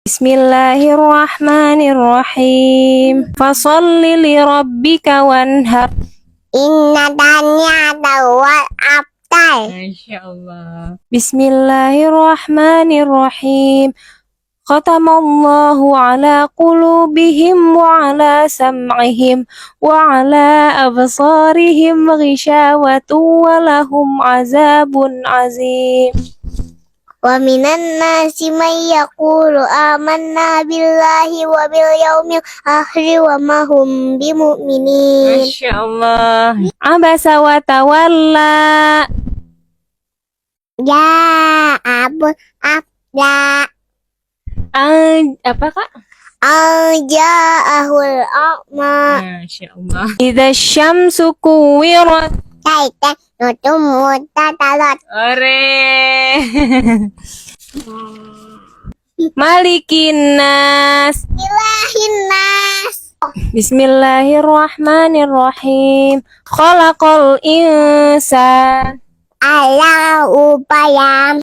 Bismillahirrahmanirrahim. Fasholli li rabbika wanhar. Inna danyata wal abtar. Masya Allah. Bismillahirrahmanirrahim. Khatamallahu ala qulubihim wa ala sam'ihim wa ala absarihim ghishawatu wa lahum azabun azim. Wa minan nasi man yaqulu amanna billahi wa bil yaumil akhir wa ma hum bimu'minin. Masya Allah. Abasa wa tawalla. Ya abu abla Apa kak? Ja'ahul a'ma. Masya Allah. Idza syamsu kuwirat. Kaitan nutum mutatalat. Ore. Malikin nas. Ilahin nas. Bismillahirrahmanirrahim. Khalaqal insan. Ala upaya